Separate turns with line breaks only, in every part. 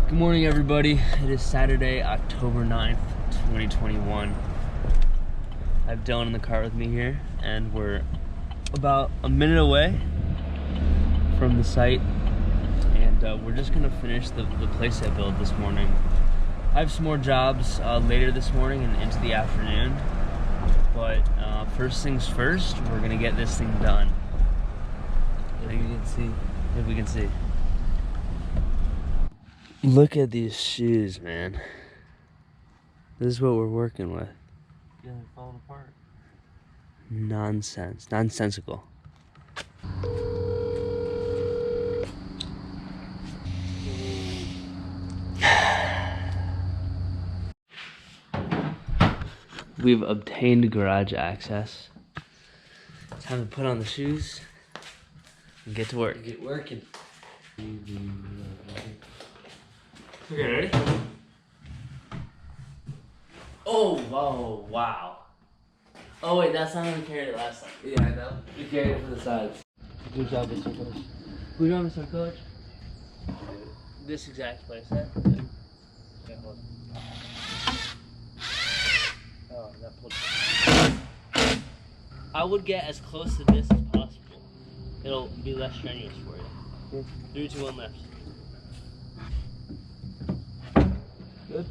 Good morning, everybody. It is Saturday, October 9th, 2021. I have Dylan in the car with me here, and we're about a minute away from the site, and we're just gonna finish the playset build this morning. I have some more jobs later this morning and into the afternoon, but first things first, we're gonna get this thing done. If you can see. If we can see. Look at these shoes, man. This is what we're working with.
Yeah, they're falling apart.
Nonsense. Nonsensical. We've obtained garage access. Time to put on the shoes and get to work.
Get working.
Okay, ready? Oh, whoa, wow. Oh wait, that's not how we carried it last time.
Yeah, I know. We carried it for the sides.
Good job, Mr. Coach. Good job, Mr. Coach. This exact place, huh? Yeah, hold on. Oh, that pulled. I would get as close to this as possible. It'll be less strenuous for you. 3, 2, 1, left.
Good?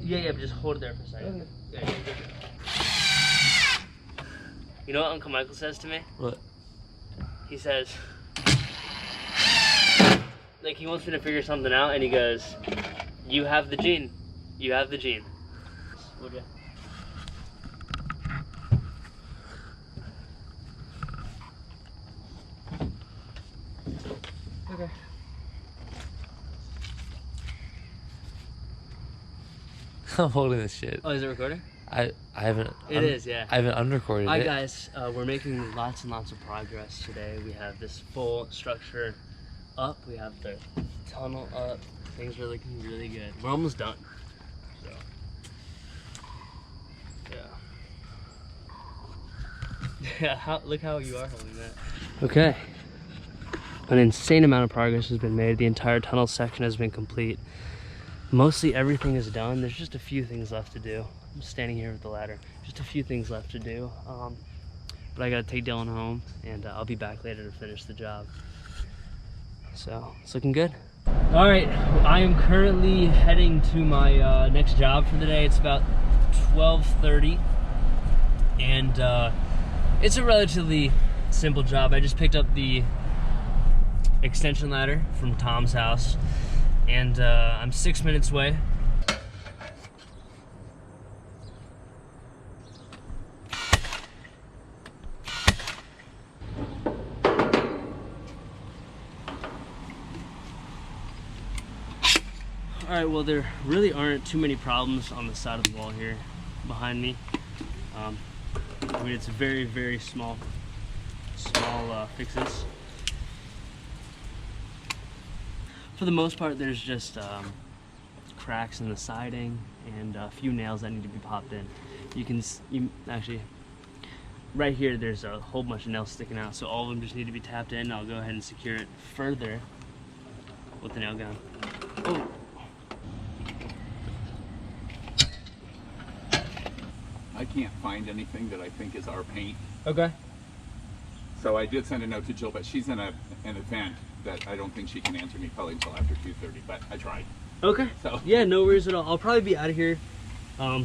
Yeah, but just hold it there for a second.
Okay.
Yeah, good. You know what Uncle Michael says to me?
What?
He says, like, he wants me to figure something out, and he goes, you have the gene. You have the gene. Would ya? Okay.
I'm holding this shit.
Oh, is it recording?
I haven't.
It is, yeah.
I haven't unrecorded
Hi
it.
guys, we're making lots and lots of progress today. We have this full structure up. We have the tunnel up. Things are looking really good. We're almost done. So, yeah. Yeah, look how you are holding that. Okay. An insane amount of progress has been made. The entire tunnel section has been complete. Mostly everything is done. There's just a few things left to do. I'm standing here with the ladder. Just a few things left to do. But I gotta take Dylan home, and I'll be back later to finish the job. So, it's looking good. All right, I am currently heading to my next job for the day. It's about 12:30, and it's a relatively simple job. I just picked up the extension ladder from Tom's house, and I'm 6 minutes away. Alright, well, there really aren't too many problems on the side of the wall here behind me. I mean, it's very, very small fixes. For the most part, there's just cracks in the siding and a few nails that need to be popped in. You actually, right here, there's a whole bunch of nails sticking out, so all of them just need to be tapped in. I'll go ahead and secure it further with the nail gun. Oh.
I can't find anything that I think is our paint.
Okay.
So I did send a note to Jill, but she's in an event that I don't think she can answer me probably until after 2:30, but I tried.
Okay.
So
yeah, no worries at all. I'll probably be out of here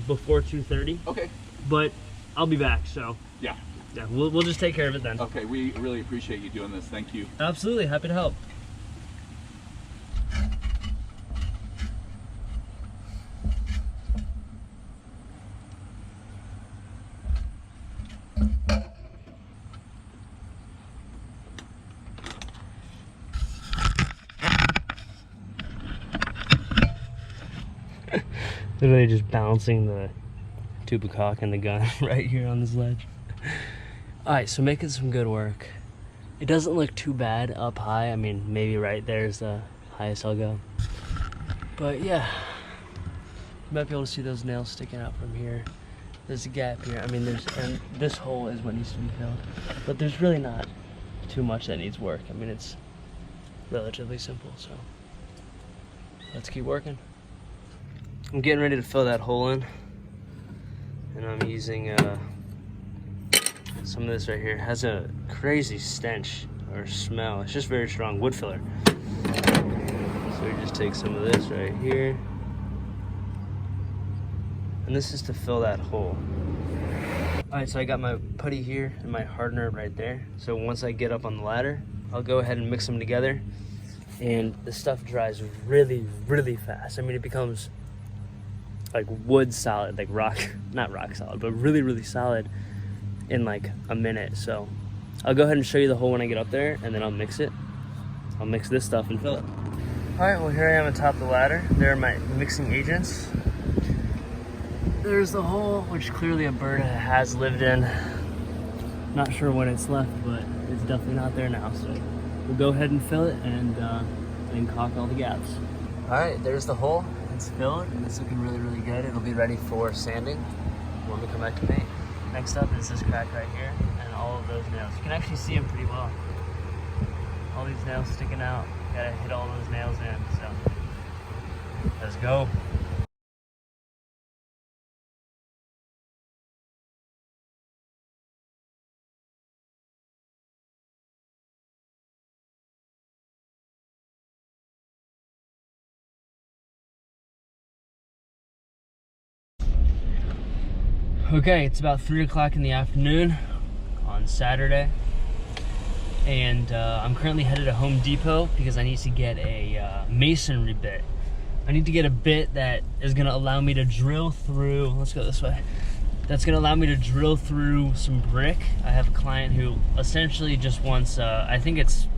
before 2:30.
Okay.
But I'll be back, so
Yeah.
yeah, we'll just take care of it then.
Okay, we really appreciate you doing this. Thank you.
Absolutely, happy to help. Literally just bouncing the tube of caulk and the gun right here on this ledge. Alright, so making some good work. It doesn't look too bad up high. I mean, maybe right there's the highest I'll go. But yeah, you might be able to see those nails sticking out from here. There's a gap here. I mean, and this hole is what needs to be filled. But there's really not too much that needs work. I mean, it's relatively simple, so. let's keep working. I'm getting ready to fill that hole in, and I'm using some of this right here. It has a crazy stench or smell. It's just very strong wood filler. So we just take some of this right here, and this is to fill that hole. All right, so I got my putty here and my hardener right there. So once I get up on the ladder, I'll go ahead and mix them together, and the stuff dries really, really fast. I mean, it becomes like wood solid, like rock, not rock solid, but really, really solid in like a minute. So I'll go ahead and show you the hole when I get up there, and then I'll mix it. I'll mix this stuff and fill it. All right, well, here I am atop the ladder. There are my mixing agents. There's the hole, which clearly a bird has lived in. Not sure when it's left, but it's definitely not there now. So we'll go ahead and fill it and caulk all the gaps. All right, there's the hole. It's filled and it's looking really, really good. It'll be ready for sanding when we come back to paint. Next up is this crack right here and all of those nails. You can actually see them pretty well. All these nails sticking out. Gotta hit all those nails in, so let's go. Okay, it's about 3 o'clock in the afternoon on Saturday, and I'm currently headed to Home Depot because I need to get a masonry bit. I need to get a bit that is gonna allow me to drill through, let's go this way, that's gonna allow me to drill through some brick. I have a client who essentially just wants, I think it's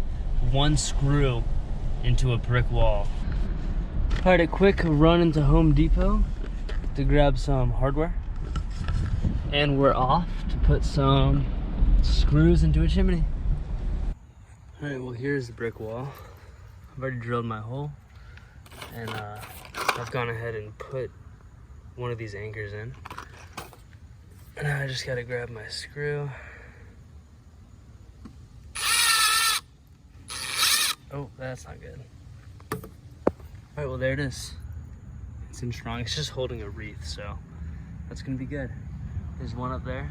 one screw into a brick wall. All right, a quick run into Home Depot to grab some hardware. And we're off to put some screws into a chimney. All right, well, here's the brick wall. I've already drilled my hole, and I've gone ahead and put one of these anchors in. And now I just gotta grab my screw. Oh, that's not good. All right, well, there it is. It's in strong. It's just holding a wreath, so that's gonna be good. There's one up there,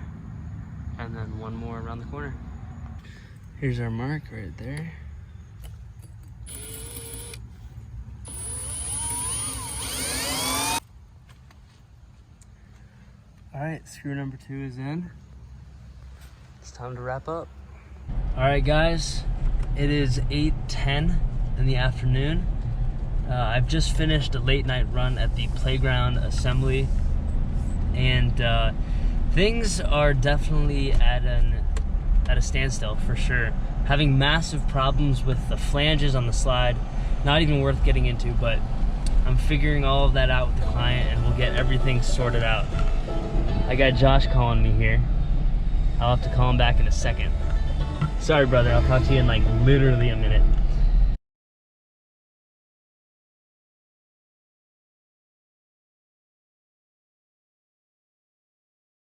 and then one more around the corner. Here's our mark right there. All right, screw number 2 is in. It's time to wrap up. All right, guys, it is 8:10 in the afternoon. I've just finished a late night run at the playground assembly, and things are definitely at a standstill for sure. Having massive problems with the flanges on the slide, not even worth getting into, but I'm figuring all of that out with the client, and we'll get everything sorted out. I got Josh calling me here. I'll have to call him back in a second. Sorry, brother, I'll talk to you in like literally a minute.